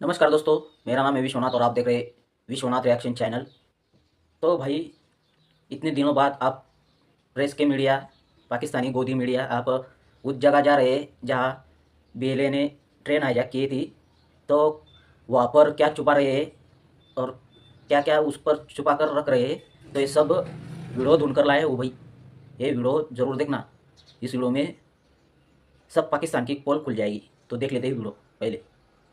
नमस्कार दोस्तों, मेरा नाम है विश्वनाथ और आप देख रहे हैं विश्वनाथ रिएक्शन चैनल। तो भाई, इतने दिनों बाद आप प्रेस के मीडिया, पाकिस्तानी गोदी मीडिया, आप उस जगह जा रहे हैं जहाँ बीएलए ने ट्रेन हाईजैक की थी। तो वहाँ पर क्या छुपा रहे हैं और क्या क्या उस पर छुपा कर रख रहे हैं, तो ये सब वीडियो ढूंढ कर लाए हो भाई। ये वीडियो ज़रूर देखना। इस वीडियो में सब पाकिस्तान की पोल खुल जाएगी। तो देख लेते हैं वीडियो पहले।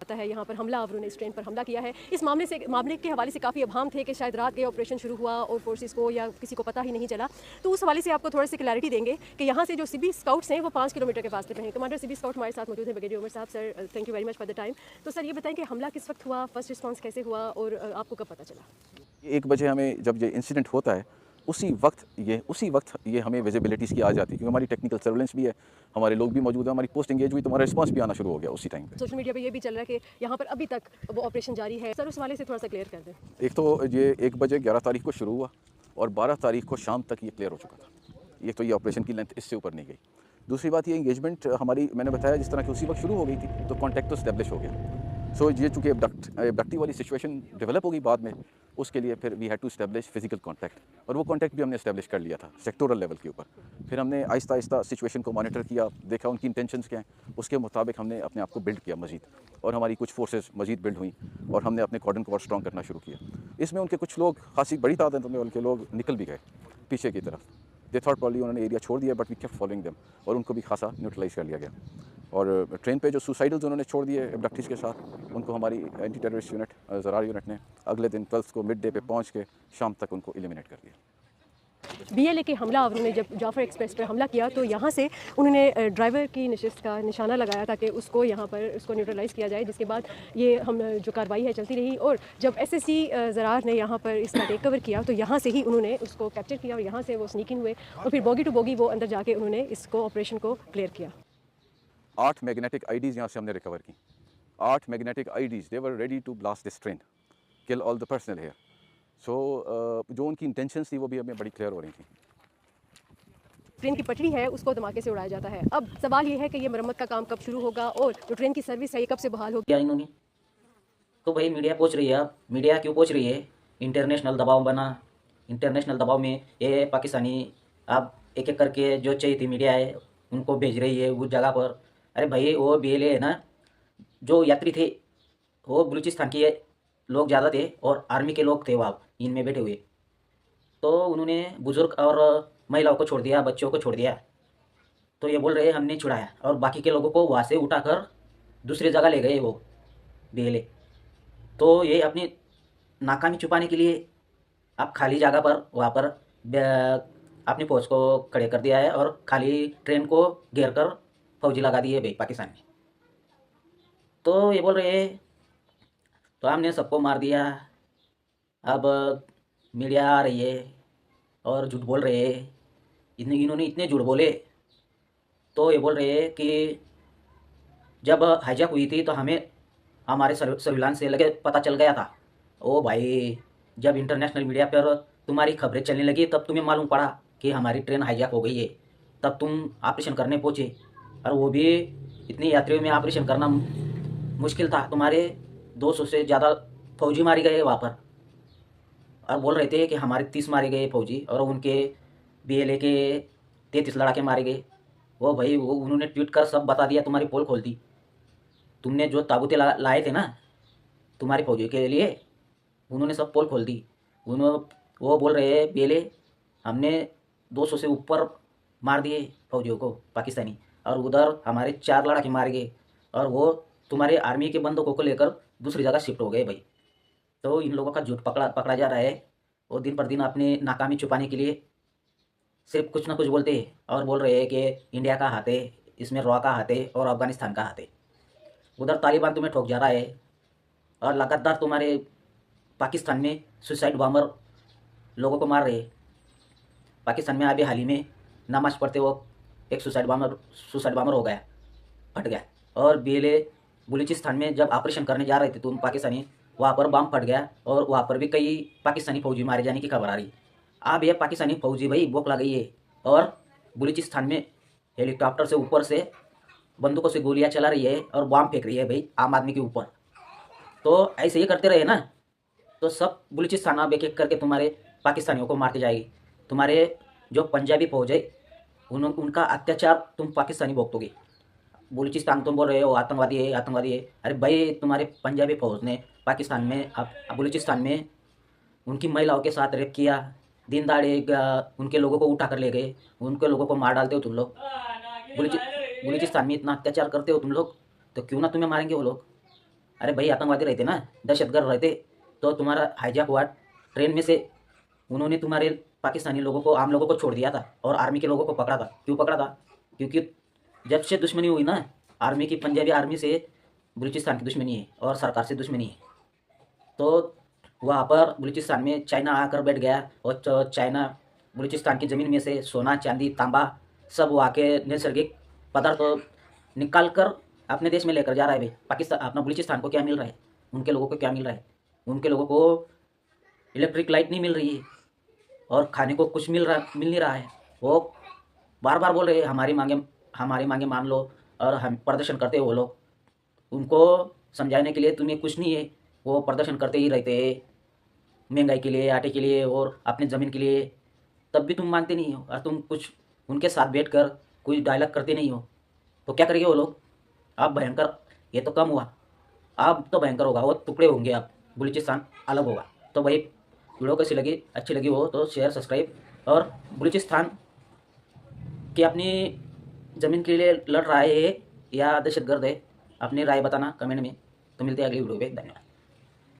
पता है यहाँ पर हमला अवरों ने इस ट्रेन पर हमला किया है। इस मामले के हवाले से काफ़ी अभाम थे कि शायद रात के ऑपरेशन शुरू हुआ और फोर्सेस को या किसी को पता ही नहीं चला। तो उस हवाले से आपको थोड़ी सी क्लैरिटी देंगे कि यहाँ से जो सीबी स्काउट्स हैं वो 5 किलोमीटर के फासले पर हैं। कमांडर सीबी स्काउट हमारे साथ मौजूद हैं, ब्रिगेडियर उमर साहब। Sir, thank you very much for the time. तो सर, ये बताएं कि हमला किस वक्त हुआ, फर्स्ट रिस्पॉन्स कैसे हुआ और आपको कब पता चला? 1 बजे हमें जब ये इंसिडेंट होता है उसी वक्त ये हमें विजिबिलिटीज़ की आ जाती है, क्योंकि हमारी टेक्निकल सर्वेलेंस भी है, हमारे लोग भी मौजूद हैं, हमारी पोस्ट एंगेज हुई तो हमारा रिस्पांस भी आना शुरू हो गया उसी टाइम पे। सोशल मीडिया पे ये भी चल रहा है कि यहाँ पर अभी तक वो ऑपरेशन जारी है। सर, उस हवाले से थोड़ा सा क्लियर कर दें। एक तो ये 1 बजे 11 तारीख को शुरू हुआ और 12 तारीख को शाम तक ये क्लियर हो चुका था। एक तो ये ऑपरेशन की लेंथ इससे ऊपर नहीं गई। दूसरी बात, ये इंगेजमेंट हमारी, मैंने बताया जिस तरह की उसी वक्त शुरू हो गई थी, तो कॉन्टैक्ट तो स्टैब्लिश हो गया। सो ये चूँकि एबडक्टी वाली सिचुएशन डेवलप होगी बाद में, उसके लिए फिर we had to establish physical contact, और वो कॉन्टैक्ट भी हमने स्टैब्लिश कर लिया था सेक्टोरल लेवल के ऊपर। फिर हमने आहिस्ता आहिस्ता सिचुएशन को मॉनिटर किया, देखा उनकी इंटेंशंस क्या हैं, उसके मुताबिक हमने अपने आप को बिल्ड किया मजीद, और हमारी कुछ फोर्सेस मजीद बिल्ड हुई और हमने अपने कॉर्डन को और स्ट्रॉन्ग करना शुरू किया। इसमें उनके कुछ लोग, खासी बड़ी तादाद में उनके लोग निकल भी गए पीछे की तरफ। दे थॉट प्रॉब्ली उन्होंने एरिया छोड़ दिया, but we kept following them, और उनको भी खासा न्यूट्रलाइज कर लिया गया। और ट्रेन पे जो सुसाइडल्स उन्होंने छोड़ दिए एबडक्टीज़ के साथ, उनको हमारी anti terrorist unit Zarar unit ने अगले दिन 12 को मिड डे पे पहुँच के शाम तक उनको एलिमिनेट कर दिया। बीएलए के हमला अवरों ने जब जाफर एक्सप्रेस पर हमला किया तो यहाँ से उन्होंने ड्राइवर की नशिस्त का निशाना लगाया ताकि उसको यहाँ पर उसको न्यूट्रलाइज़ किया जाए, जिसके बाद ये हम जो कार्रवाई है चलती रही। और जब एसएससी ज़रार ने यहाँ पर इसका टेक कवर किया तो यहाँ से ही उन्होंने उसको कैप्चर किया और यहाँ से वो स्नीकिंग हुए और फिर बोगी टू बोगी वो अंदर जाके उन्होंने इसको ऑपरेशन को क्लियर किया। 8 मैग्नेटिक आईडीज़ यहाँ से हमने रिकवर की। 8 magnetic IDs, they were ready to blast this train, kill all the personal here. So जो उनकी इंटेंशंस थी वो भी हमें बड़ी क्लियर हो रही थी। ट्रेन की पटरी है उसको धमाके से उड़ाया जाता है। अब सवाल ये है कि ये मरम्मत का काम कब शुरू होगा और जो ट्रेन की सर्विस है ये कब से बहाल होगी? क्या इन्होंने, तो भाई मीडिया पूछ रही है। अब मीडिया क्यों पूछ रही है? इंटरनेशनल दबाव बना। इंटरनेशनल दबाव में ये पाकिस्तानी अब एक एक करके जो चाहिए थी मीडिया है उनको भेज रही है उस जगह पर। अरे भाई, वो बीएलए है ना, जो यात्री थे वो बलूचिस्तान के लोग ज़्यादा थे और आर्मी के लोग थे वहाँ इनमें बैठे हुए। तो उन्होंने बुज़ुर्ग और महिलाओं को छोड़ दिया, बच्चों को छोड़ दिया। तो ये बोल रहे हैं हमने छुड़ाया, और बाकी के लोगों को वहाँ से उठाकर दूसरी जगह ले गए वो बीएलए। तो ये अपनी नाकामी छुपाने के लिए आप खाली जगह पर वहाँ पर अपनी फौज को खड़े कर दिया है और खाली ट्रेन को घेर कर फौजी लगा दिए भाई पाकिस्तान में। तो ये बोल रहे हैं तो हमने सबको मार दिया। अब मीडिया आ रही है और झूठ बोल रहे हैं। इन्होंने इतने झूठ बोले। तो ये बोल रहे हैं कि जब हाईजैक हुई थी तो हमें हमारे सर्विलांस से लगे पता चल गया था। ओ भाई, जब इंटरनेशनल मीडिया पर तुम्हारी खबरें चलने लगी तब तुम्हें मालूम पड़ा कि हमारी ट्रेन हाईजैक हो गई है, तब तुम ऑपरेशन करने पहुँचे। और वो भी इतनी यात्रियों में ऑपरेशन करना मुश्किल था। तुम्हारे 200 से ज़्यादा फौजी मारे गए वहाँ पर, और बोल रहे थे कि हमारे 30 मारे गए फौजी और उनके बीएलए के 33 लड़ाके मारे गए। वो भाई, वो उन्होंने ट्वीट कर सब बता दिया, तुम्हारी पोल खोल दी। तुमने जो ताबूतें लाए थे ना तुम्हारे फौजियों के लिए, उन्होंने सब पोल खोल दी। वो बोल रहे हैं बीएलए हमने 200 से ऊपर मार दिए फौजियों को पाकिस्तानी, और उधर हमारे 4 लड़ाके मारे गए, और वो तुम्हारे आर्मी के बंदूकों को लेकर दूसरी जगह शिफ्ट हो गए भाई। तो इन लोगों का झूठ पकड़ा जा रहा है। और दिन पर दिन अपनी नाकामी छुपाने के लिए सिर्फ कुछ ना कुछ बोलते हैं और बोल रहे हैं कि इंडिया का हाथ है, इसमें रॉ का हाथ है और अफगानिस्तान का हाथ है। उधर तालिबान तुम्हें ठोक जा रहा है और लगातार तुम्हारे पाकिस्तान में सुसाइड बॉम्बर लोगों को मार रहे हैं। पाकिस्तान में अभी हाल ही में नमाज पढ़ते वक्त एक सुसाइड बॉम्बर हो गया, फट गया। और बीएलए बलूचिस्तान में जब ऑपरेशन करने जा रहे थे तुम पाकिस्तानी, वहाँ पर बम फट गया और वहाँ पर भी कई पाकिस्तानी फौजी मारे जाने की खबर आ रही। अब ये पाकिस्तानी फौजी भाई बौखला गई है और बलूचिस्तान में हेलीकॉप्टर से ऊपर से बंदूकों से गोलियां चला रही है और बम फेंक रही है भाई आम आदमी के ऊपर। तो ऐसे ही करते रहे ना तो सब बलूचिस्तान अब एक एक करके तुम्हारे पाकिस्तानियों को मारते जाएगी। तुम्हारे जो पंजाबी फौज है उनका अत्याचार तुम पाकिस्तानी भुगतोगे। बलूचिस्तान तुम बोल रहे हो आतंकवादी है आतंकवादी है, अरे भाई तुम्हारे पंजाबी फौज ने पाकिस्तान में अब बलूचिस्तान में उनकी महिलाओं के साथ रेप किया, दिन दहाड़े उनके लोगों को उठा कर ले गए, उनके लोगों को मार डालते हो तुम लोग। बलूचिस्तान में इतना अत्याचार करते हो तुम लोग, तो क्यों ना तुम्हें मारेंगे वो लोग। अरे भाई आतंकवादी रहते ना, दहशतगर्द रहते तो तुम्हारा हाईजैक हुआ ट्रेन में से, उन्होंने तुम्हारे पाकिस्तानी लोगों को, आम लोगों को छोड़ दिया था और आर्मी के लोगों को पकड़ा था। क्यों पकड़ा था? क्योंकि जब से दुश्मनी हुई ना आर्मी की, पंजाबी आर्मी से बलूचिस्तान की दुश्मनी है और सरकार से दुश्मनी है। तो वहाँ पर बलूचिस्तान में चाइना आकर बैठ गया और चाइना बलूचिस्तान की ज़मीन में से सोना चांदी तांबा सब वहाँ के नैसर्गिक पदार्थ निकाल कर अपने देश में लेकर जा रहा है। भाई पाकिस्तान अपना बलूचिस्तान को क्या मिल रहा है, उनके लोगों को क्या मिल रहा है? उनके लोगों को इलेक्ट्रिक लाइट नहीं मिल रही है और खाने को कुछ मिल नहीं रहा है। वो बार बार बोल रहे हैं हमारी मांगे मान लो, और हम प्रदर्शन करते हैं वो लोग। उनको समझाने के लिए तुम्हें कुछ नहीं है, वो प्रदर्शन करते ही रहते हैं महंगाई के लिए, आटे के लिए और अपनी ज़मीन के लिए। तब भी तुम मानते नहीं हो और तुम कुछ उनके साथ बैठकर कोई डायलॉग करते नहीं हो। तो क्या करेंगे वो लोग? आप भयंकर, ये तो कम हुआ, आप तो भयंकर होगा, वो टुकड़े होंगे, आप बलूचिस्तान अलग होगा। तो भाई वीडियो कैसी लगी, अच्छी लगी हो तो शेयर सब्सक्राइब, और बलूचिस्तान कि अपनी ज़मीन के लिए लड़ रहा है या दहशतगर्द है, अपनी राय बताना कमेंट में। तो मिलते हैं अगली वीडियो पे, धन्यवाद।